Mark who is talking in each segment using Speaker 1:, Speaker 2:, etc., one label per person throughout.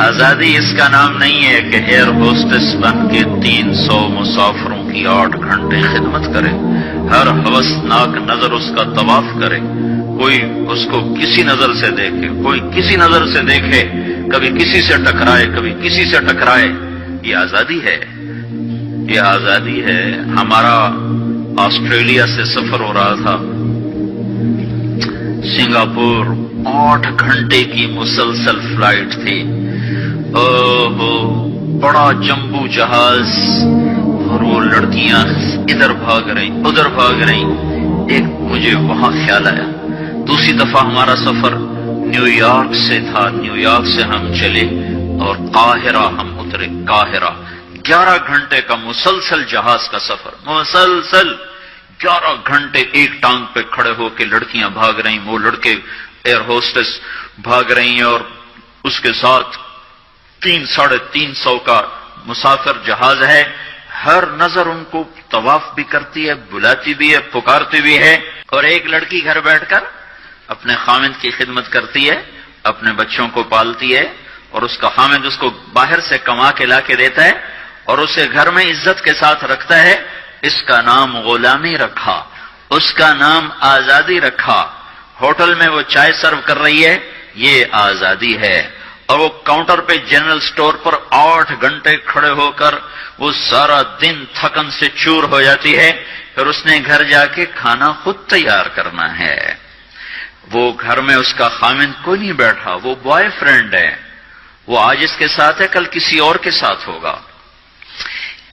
Speaker 1: آزادی اس کا نام نہیں ہے کہ ایئر ہوسٹس بن کے 300 مسافروں کی 8 گھنٹے خدمت کرے، ہر ہوسناک نظر اس کا طواف کرے، کوئی اس کو کسی نظر سے دیکھے، کوئی کسی نظر سے دیکھے، کبھی کسی سے ٹکرائے، کبھی کسی سے ٹکرائے۔ یہ آزادی ہے، یہ آزادی ہے۔ ہمارا آسٹریلیا سے سفر ہو رہا تھا، سنگاپور 8 گھنٹے کی مسلسل فلائٹ تھی۔ بڑا جمبو جہاز، اور وہ لڑکیاں ادھر بھاگ رہی ادھر بھاگ رہی۔ ایک مجھے وہاں خیال آیا، دوسری دفعہ ہمارا سفر نیو یارک سے تھا، نیو یارک سے ہم چلے اور قاہرہ ہم اترے۔ قاہرہ 11 گھنٹے کا مسلسل جہاز کا سفر، مسلسل 11 گھنٹے ایک ٹانگ پہ کھڑے ہو کے لڑکیاں بھاگ رہی، وہ لڑکے ایئر ہوسٹس بھاگ رہی ہیں، اور اس کے ساتھ 300-350 کا مسافر جہاز ہے۔ ہر نظر ان کو طواف بھی کرتی ہے، بلاتی بھی ہے، پکارتی بھی ہے۔ اور ایک لڑکی گھر بیٹھ کر اپنے خامند کی خدمت کرتی ہے، اپنے بچوں کو پالتی ہے، اور اس کا خامند اس کو باہر سے کما کے لا کے دیتا ہے اور اسے گھر میں عزت کے ساتھ رکھتا ہے۔ اس کا نام غلامی رکھا، اس کا نام آزادی رکھا۔ ہوٹل میں وہ چائے سرو کر رہی ہے، یہ آزادی ہے۔ اور وہ کاؤنٹر پہ جنرل سٹور پر 8 گھنٹے کھڑے ہو کر وہ سارا دن تھکن سے چور ہو جاتی ہے، پھر اس نے گھر جا کے کھانا خود تیار کرنا ہے۔ وہ گھر میں اس کا خامند کوئی نہیں بیٹھا، وہ بوائے فرینڈ ہے، وہ آج اس کے ساتھ ہے، کل کسی اور کے ساتھ ہوگا۔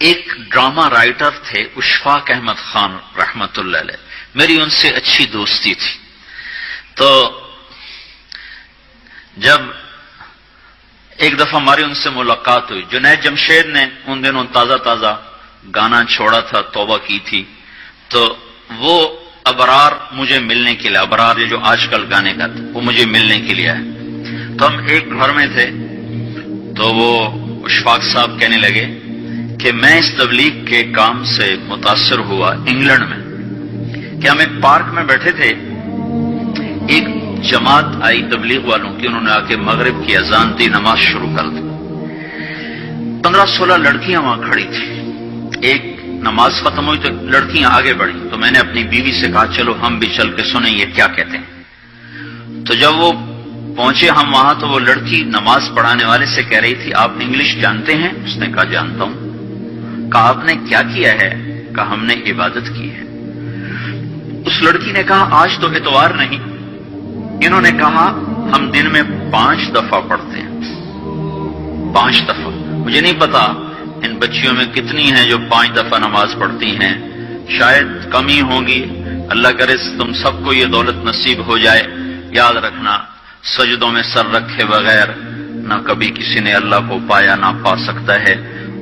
Speaker 1: ایک ڈرامہ رائٹر تھے اشفاق احمد خان رحمت اللہ علیہ، میری ان سے اچھی دوستی تھی۔ تو جب ایک دفعہ ہماری ان سے ملاقات ہوئی، جنید جمشید نے ان دنوں تازہ گانا چھوڑا تھا، توبہ کی تھی، تو وہ ابرار مجھے ملنے کے لیے، ابرار یہ جو آج کل گانے کا تھا، وہ مجھے ملنے کے لیے آئے۔ تو ہم ایک گھر میں تھے، تو وہ اشفاق صاحب کہنے لگے کہ میں اس تبلیغ کے کام سے متاثر ہوا انگلینڈ میں، کہ ہم ایک پارک میں بیٹھے تھے، ایک جماعت آئی تبلیغ والوں کی، انہوں نے آ کے مغرب کی اذان دی، نماز شروع کر دی۔ 15-16 لڑکیاں وہاں کھڑی تھیں۔ ایک نماز ختم ہوئی تو لڑکیاں آگے بڑھی، تو میں نے اپنی بیوی سے کہا چلو ہم بھی چل کے سنیں یہ کیا کہتے ہیں۔ تو جب وہ پہنچے ہم وہاں، تو وہ لڑکی نماز پڑھانے والے سے کہہ رہی تھی آپ انگلش جانتے ہیں؟ اس نے کہا جانتا ہوں۔ کہا آپ نے کیا کیا ہے؟ کہا ہم نے عبادت کی ہے۔ اس لڑکی نے کہا آج تو اتوار نہیں۔ انہوں نے کہا ہم دن میں 5 دفعہ پڑھتے ہیں، 5 دفعہ۔ مجھے نہیں پتا ان بچیوں میں کتنی ہیں جو 5 دفعہ نماز پڑھتی ہیں، شاید کم ہی ہوں گی۔ اللہ کرے تم سب کو یہ دولت نصیب ہو جائے۔ یاد رکھنا، سجدوں میں سر رکھے بغیر نہ کبھی کسی نے اللہ کو پایا نہ پا سکتا ہے،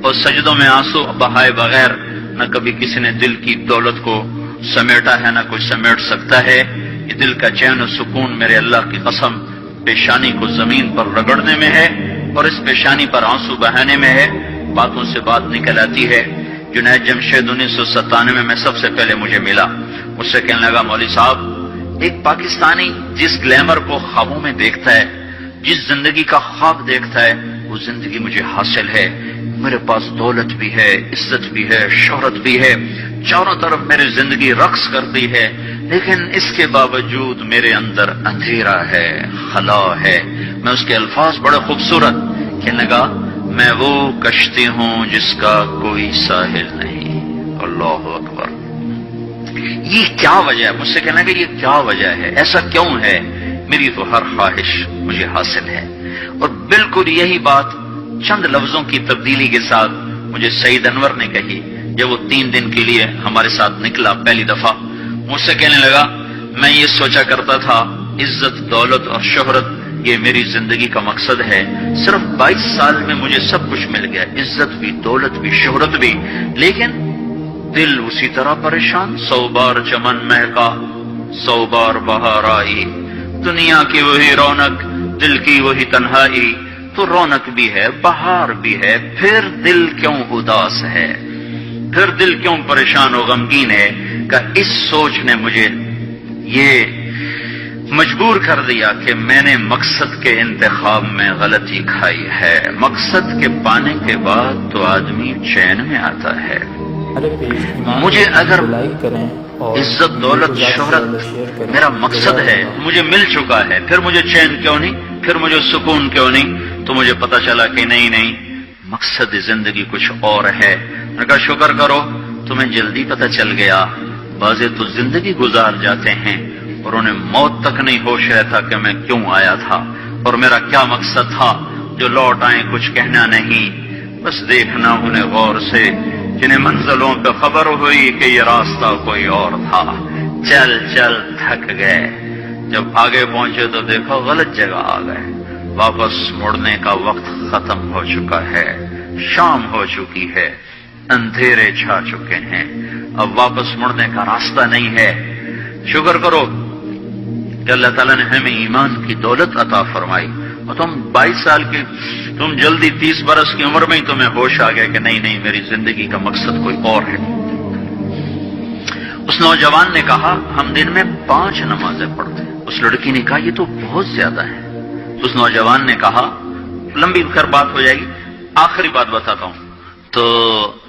Speaker 1: اور سجدوں میں آنسو بہائے بغیر نہ کبھی کسی نے دل کی دولت کو سمیٹا ہے نہ کوئی سمیٹ سکتا ہے۔ یہ دل کا چین و سکون میرے اللہ کی قسم پیشانی کو زمین پر رگڑنے میں ہے، اور اس پیشانی پر آنسو بہانے میں ہے۔ باتوں سے بات نکل آتی ہے۔ جنید جمشید 1997 میں سب سے پہلے مجھے ملا، مجھ سے کہنے لگا مولوی صاحب ایک پاکستانی جس گلیمر کو خوابوں میں دیکھتا ہے، جس زندگی کا خواب دیکھتا ہے، وہ زندگی مجھے حاصل ہے۔ میرے پاس دولت بھی ہے، عزت بھی ہے، شہرت بھی ہے، چاروں طرف میری زندگی رقص کرتی ہے، لیکن اس کے باوجود میرے اندر اندھیرا ہے، خلا ہے۔ میں اس کے الفاظ بڑے خوبصورت، کہنے لگا میں وہ کشتی ہوں جس کا کوئی ساحل نہیں۔ اللہ اکبر! یہ کیا وجہ ہے؟ مجھ سے کہنا کہ یہ کیا وجہ ہے، ایسا کیوں ہے؟ میری تو ہر خواہش مجھے حاصل ہے۔ اور بالکل یہی بات چند لفظوں کی تبدیلی کے ساتھ مجھے سعید انور نے کہی جب وہ 3 دن کے لیے ہمارے ساتھ نکلا پہلی دفعہ۔ مجھ سے کہنے لگا میں یہ سوچا کرتا تھا عزت، دولت اور شہرت یہ میری زندگی کا مقصد ہے، صرف 22 سال میں مجھے سب کچھ مل گیا، عزت بھی، دولت بھی، شہرت بھی، لیکن دل اسی طرح پریشان۔ 100 بار چمن مہکا، 100 بار بہار آئی، دنیا کی وہی رونق، دل کی وہی تنہائی، تو رونق بھی ہے، بہار بھی ہے، پھر دل کیوں اداس ہے، پھر دل کیوں پریشان و غمگین ہے؟ کہ اس سوچ نے مجھے یہ مجبور کر دیا کہ میں نے مقصد کے انتخاب میں غلطی کھائی ہے۔ مقصد کے پانے کے بعد تو آدمی چین میں آتا ہے۔ مجھے اگر عزت دولت شہرت میرا مقصد ہے، مجھے مل چکا ہے، پھر مجھے چین کیوں نہیں، پھر مجھے سکون کیوں نہیں؟ تو مجھے پتا چلا کہ نہیں، مقصد زندگی کچھ اور ہے۔ میں نے کہا شکر کرو تمہیں جلدی پتا چل گیا۔ بعضے تو زندگی گزار جاتے ہیں اور انہیں موت تک نہیں ہوش رہتا کہ میں کیوں آیا تھا اور میرا کیا مقصد تھا۔ جو لوٹ آئیں کچھ کہنا نہیں، بس دیکھنا انہیں غور سے، جنہیں منزلوں پہ خبر ہوئی کہ یہ راستہ کوئی اور تھا، چل چل تھک گئے۔ جب آگے پہنچے تو دیکھو غلط جگہ آ گئے۔ واپس مڑنے کا وقت ختم ہو چکا ہے، شام ہو چکی ہے، اندھیرے چھا چکے ہیں، اب واپس مڑنے کا راستہ نہیں ہے۔ شکر کرو کہ اللہ تعالیٰ نے ہمیں ایمان کی دولت عطا فرمائی، اور تم 22 سال کی، تم جلدی 30 برس کی عمر میں ہی تمہیں ہوش آ گیا کہ نہیں میری زندگی کا مقصد کوئی اور ہے۔ اس نوجوان نے کہا ہم دن میں 5 نمازیں پڑھتے ہیں۔ اس لڑکی نے کہا یہ تو بہت زیادہ ہے۔ اس نوجوان نے کہا، لمبی خیر بات ہو جائے گی، آخری بات بتاتا ہوں۔ تو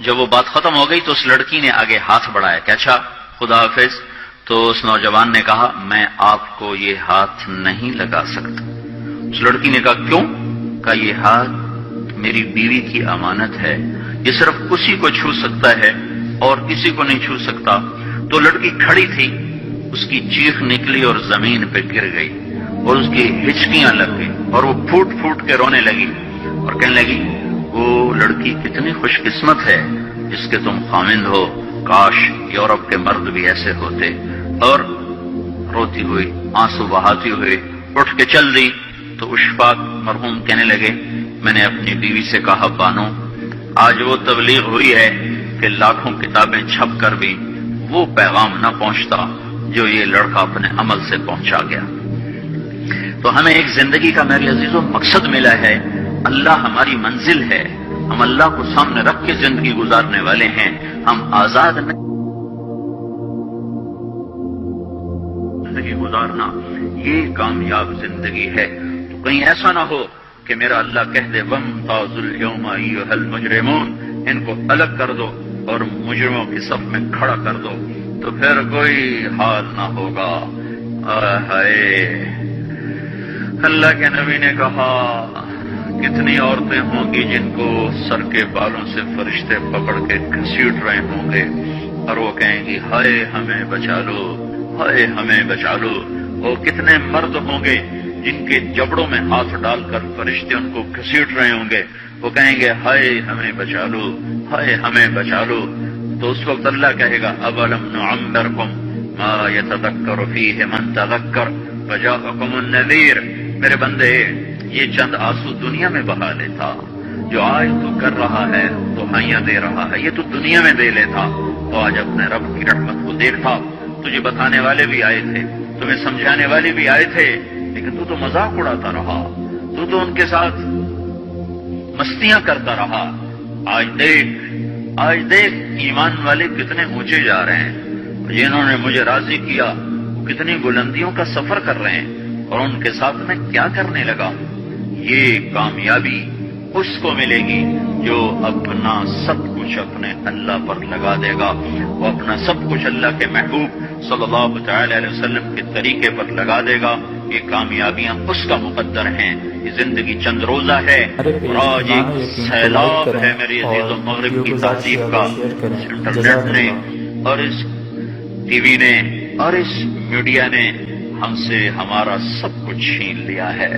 Speaker 1: جب وہ بات ختم ہو گئی تو اس لڑکی نے آگے ہاتھ بڑھایا کہ اچھا خدا حافظ۔ تو اس نوجوان نے کہا میں آپ کو یہ ہاتھ نہیں لگا سکتا۔ اس لڑکی نے کہا کیوں؟ کہا یہ ہاتھ میری بیوی کی امانت ہے، یہ صرف اسی کو چھو سکتا ہے اور کسی کو نہیں چھو سکتا۔ تو لڑکی کھڑی تھی، اس کی چیخ نکلی اور زمین پہ گر گئی اور اس کی ہچکیاں لگ گئی اور وہ پھوٹ پھوٹ کے رونے لگی اور کہنے لگی وہ لڑکی کتنی خوش قسمت ہے جس کے تم خامند ہو، کاش یورپ کے مرد بھی ایسے ہوتے۔ اور روتی ہوئی آنسو بہاتی ہوئی اٹھ کے چل دی۔ تو اشفاق مرحوم کہنے لگے میں نے اپنی بیوی سے کہا بانو آج وہ تبلیغ ہوئی ہے کہ لاکھوں کتابیں چھپ کر بھی وہ پیغام نہ پہنچتا جو یہ لڑکا اپنے عمل سے پہنچا گیا۔ تو ہمیں ایک زندگی کا میرے عزیزوں مقصد ملا ہے، اللہ ہماری منزل ہے، ہم اللہ کو سامنے رکھ کے زندگی گزارنے والے ہیں، ہم آزاد نہیں زندگی گزارنا، یہ کامیاب زندگی ہے۔ تو کہیں ایسا نہ ہو کہ میرا اللہ کہہ دے وَامْتَازُوا الْيَوْمَ أَيُّهَا الْمُجْرِمُونَ، ان کو الگ کر دو اور مجرموں کی صف میں کھڑا کر دو، تو پھر کوئی حال نہ ہوگا۔ ہائے اللہ کے نبی نے کہا کتنی عورتیں ہوں گی جن کو سر کے بالوں سے فرشتے پکڑ کے گھسیٹ رہے ہوں گے اور وہ کہیں گی ہائے ہمیں بچا لو، ہائے ہمیں بچا لو۔ اور کتنے مرد ہوں گے جن کے جبڑوں میں ہاتھ ڈال کر فرشتے ان کو گھسیٹ رہے ہوں گے، وہ کہیں گے ہائے ہمیں بچا لو، ہائے ہمیں بچا لو۔ تو اس وقت اللہ کہے گا اولم نعمرکم ما یتذکر فیہ من تذکر وجاءکم النذیر، میرے بندے یہ چند آنسو دنیا میں بہا لیتا، جو آج تو کر رہا ہے تو ہائیاں دے رہا ہے، یہ تو دنیا میں دے لیتا، تو آج اپنے رب کی رحمت کو دیکھتا۔ تجھے بتانے والے بھی آئے تھے، تمہیں سمجھانے والے بھی آئے تھے، لیکن تو مذاق اڑاتا رہا، تو ان کے ساتھ مستیاں کرتا رہا۔ آج دیکھ ایمان والے کتنے اونچے جا رہے ہیں، جنہوں نے مجھے راضی کیا وہ کتنی بلندیوں کا سفر کر رہے ہیں، اور ان کے ساتھ میں کیا کرنے لگا۔ یہ کامیابی اس کو ملے گی جو اپنا سب کچھ اپنے اللہ پر لگا دے گا، وہ اپنا سب کچھ اللہ کے محبوب صلی اللہ تعالی علیہ وسلم کے طریقے پر لگا دے گا۔ یہ کامیابیاں اس کا مقدر ہیں۔ یہ زندگی چند روزہ ہے اور آج ایک سیلاب ہے میری عزیز و مغرب کی تہذیب کا۔ انٹرنیٹ نے اور اس ٹی وی نے اور اس میڈیا نے ہم سے ہمارا سب کچھ چھین لیا ہے،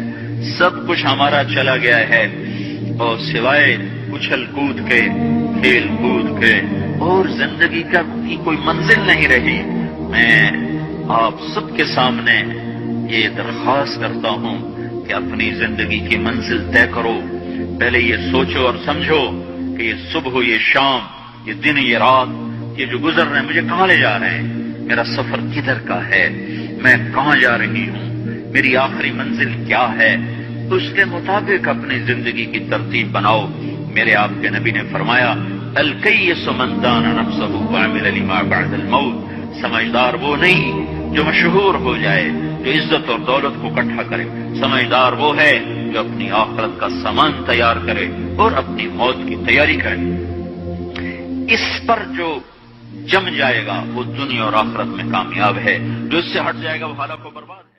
Speaker 1: سب کچھ ہمارا چلا گیا ہے، اور سوائے اچھل کود کے، کھیل کود کے اور زندگی کا کوئی منزل نہیں رہی۔ میں آپ سب کے سامنے یہ درخواست کرتا ہوں کہ اپنی زندگی کی منزل طے کرو۔ پہلے یہ سوچو اور سمجھو کہ یہ صبح یہ شام، یہ دن یہ رات، یہ جو گزر رہے ہیں مجھے کہاں لے جا رہے ہیں، میرا سفر کدھر کا ہے، میں کہاں جا رہی ہوں، میری آخری منزل کیا ہے، اس کے مطابق اپنی زندگی کی ترتیب بناؤ۔ میرے آپ کے نبی نے فرمایا الکیس من دان نفسہ وعمل لما بعد الموت، سمجھدار وہ نہیں جو مشہور ہو جائے جو عزت اور دولت کو اکٹھا کرے، سمجھدار وہ ہے جو اپنی آخرت کا سامان تیار کرے اور اپنی موت کی تیاری کرے۔ اس پر جو جم جائے گا وہ دنیا اور آخرت میں کامیاب ہے، جو اس سے ہٹ جائے گا وہ ہلاک و برباد ہے۔